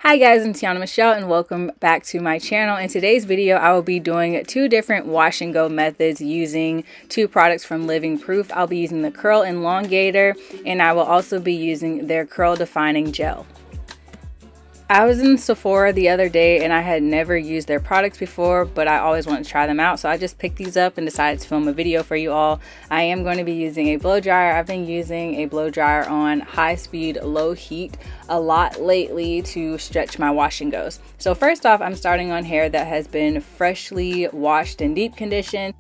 Hi guys, I'm Tiana Michelle and welcome back to my channel. In today's video, I will be doing two different wash and go methods using two products from LivingProof. I'll be using the Curl Elongator and I will also be using their Curl Defining Gel. I was in Sephora the other day and I had never used their products before, but I always wanted to try them out. So I just picked these up and decided to film a video for you all. I am going to be using a blow dryer. I've been using a blow dryer on high speed, low heat a lot lately to stretch my wash and goes. So first off, I'm starting on hair that has been freshly washed and deep conditioned.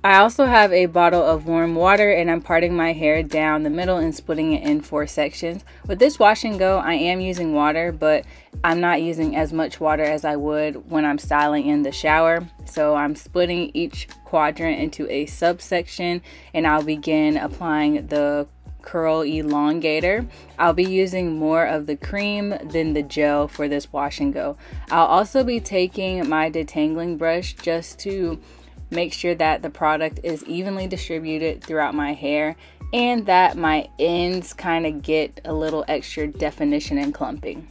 I also have a bottle of warm water and I'm parting my hair down the middle and splitting it in 4 sections. With this wash and go, I am using water, but I'm not using as much water as I would when I'm styling in the shower. So I'm splitting each quadrant into a subsection and I'll begin applying the Curl Elongator. I'll be using more of the cream than the gel for this wash and go. I'll also be taking my detangling brush just to make sure that the product is evenly distributed throughout my hair and that my ends kind of get a little extra definition and clumping.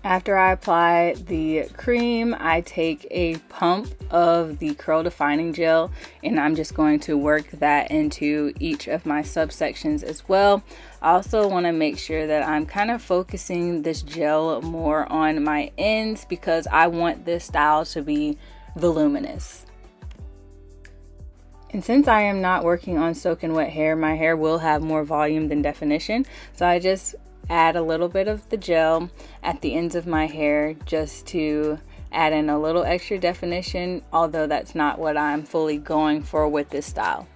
After I apply the cream, I take a pump of the Curl Defining Gel and I'm just going to work that into each of my subsections as well. I also want to make sure that I'm kind of focusing this gel more on my ends because I want this style to be voluminous. And since I am not working on soaking wet hair, my hair will have more volume than definition. So I just add a little bit of the gel at the ends of my hair just to add in a little extra definition, although that's not what I'm fully going for with this style.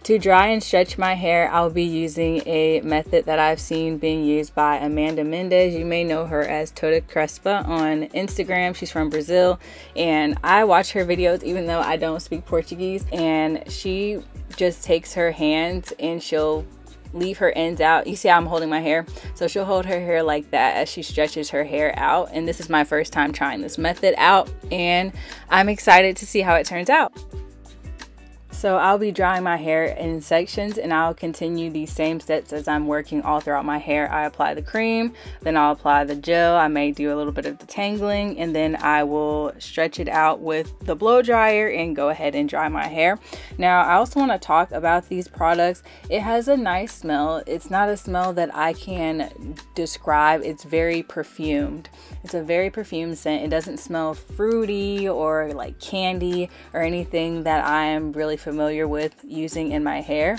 To dry and stretch my hair, I'll be using a method that I've seen being used by Amanda Mendez. You may know her as Toda Crespa on Instagram. She's from Brazil and I watch her videos even though I don't speak Portuguese, and she just takes her hands and she'll leave her ends out. You see how I'm holding my hair? So she'll hold her hair like that as she stretches her hair out. And this is my first time trying this method out and I'm excited to see how it turns out. So I'll be drying my hair in sections and I'll continue these same steps as I'm working all throughout my hair. I apply the cream, then I'll apply the gel. I may do a little bit of detangling and then I will stretch it out with the blow dryer and go ahead and dry my hair. Now I also want to talk about these products. It has a nice smell. It's not a smell that I can describe. It's very perfumed. It's a very perfumed scent. It doesn't smell fruity or like candy or anything that I am really familiar with using in my hair,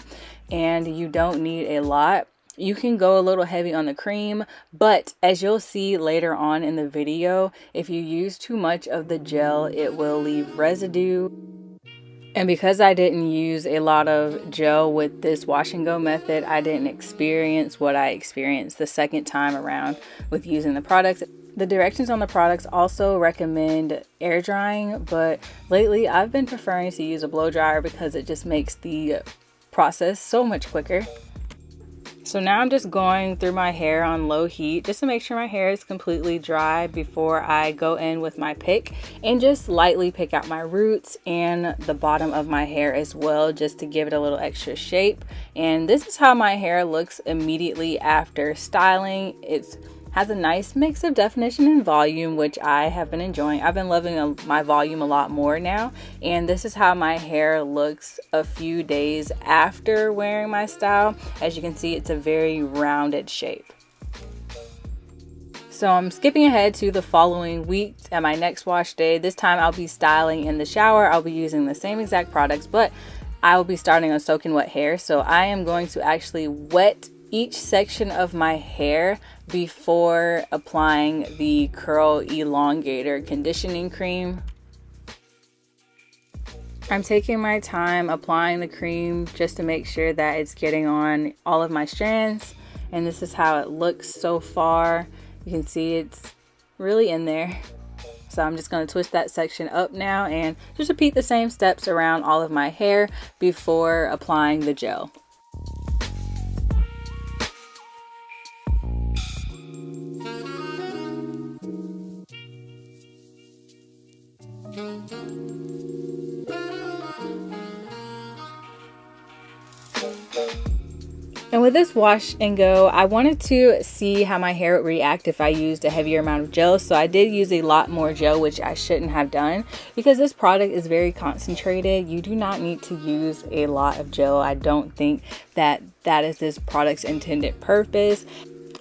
and you don't need a lot. You can go a little heavy on the cream, but as you'll see later on in the video, if you use too much of the gel, it will leave residue. And because I didn't use a lot of gel with this wash and go method, I didn't experience what I experienced the second time around with using the products. The directions on the products also recommend air drying, but lately I've been preferring to use a blow dryer because it just makes the process so much quicker. So now I'm just going through my hair on low heat just to make sure my hair is completely dry before I go in with my pick and just lightly pick out my roots and the bottom of my hair as well, just to give it a little extra shape. And this is how my hair looks immediately after styling. It has a nice mix of definition and volume, which I have been enjoying. I've been loving my volume a lot more now, and this is how my hair looks a few days after wearing my style. As you can see, it's a very rounded shape. So I'm skipping ahead to the following week at my next wash day. This time I'll be styling in the shower. I'll be using the same exact products, but I will be starting on soaking wet hair. So I am going to actually wet each section of my hair before applying the Curl Elongator conditioning cream. I'm taking my time applying the cream just to make sure that it's getting on all of my strands, and this is how it looks so far. You can see it's really in there. So I'm just going to twist that section up now and just repeat the same steps around all of my hair before applying the gel. And with this wash and go, I wanted to see how my hair would react if I used a heavier amount of gel. So I did use a lot more gel, which I shouldn't have done because this product is very concentrated. You do not need to use a lot of gel. I don't think that is this product's intended purpose.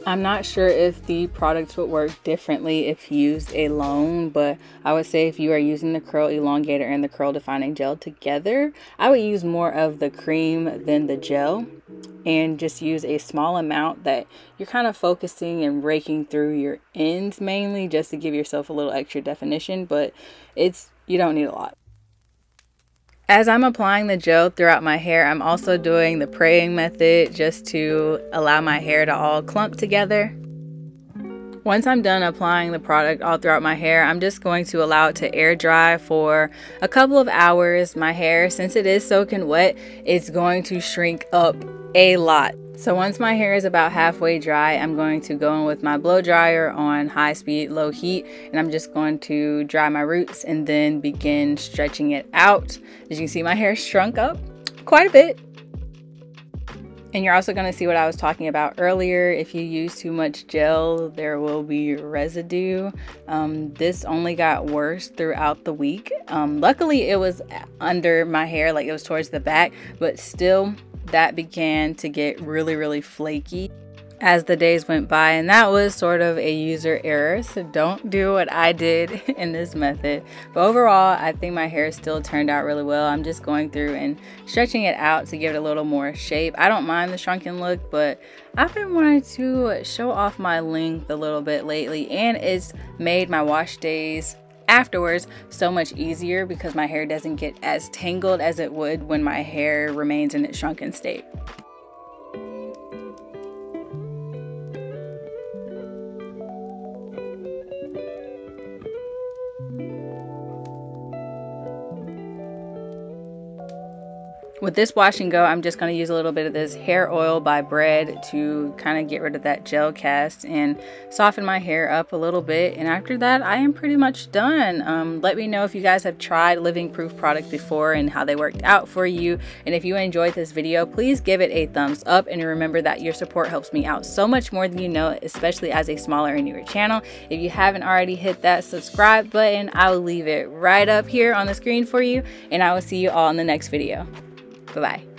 I'm not sure if the products would work differently if used alone, but I would say if you are using the curl elongator and the curl defining gel together, I would use more of the cream than the gel and just use a small amount that you're kind of focusing and raking through your ends mainly, just to give yourself a little extra definition, but you don't need a lot. As I'm applying the gel throughout my hair, I'm also doing the praying method just to allow my hair to all clump together. Once I'm done applying the product all throughout my hair, I'm just going to allow it to air dry for a couple of hours. My hair, since it is soaking wet, it's going to shrink up a lot. So once my hair is about halfway dry, I'm going to go in with my blow dryer on high speed, low heat, and I'm just going to dry my roots and then begin stretching it out. As you can see, my hair shrunk up quite a bit. And you're also going to see what I was talking about earlier. If you use too much gel, there will be residue. This only got worse throughout the week. Luckily, it was under my hair, like it was towards the back, but still that began to get really flaky as the days went by, and that was sort of a user error, so don't do what I did in this method. But overall, I think my hair still turned out really well. I'm just going through and stretching it out to give it a little more shape. I don't mind the shrunken look, but I've been wanting to show off my length a little bit lately, and it's made my wash days afterwards so much easier because my hair doesn't get as tangled as it would when my hair remains in its shrunken state. With this wash and go, I'm just going to use a little bit of this hair oil by Bread to kind of get rid of that gel cast and soften my hair up a little bit. And after that, I am pretty much done. Let me know if you guys have tried LivingProof product before and how they worked out for you. And if you enjoyed this video, please give it a thumbs up. And remember that your support helps me out so much more than you know, especially as a smaller and newer channel. If you haven't already hit that subscribe button, I will leave it right up here on the screen for you. And I will see you all in the next video. Bye-bye.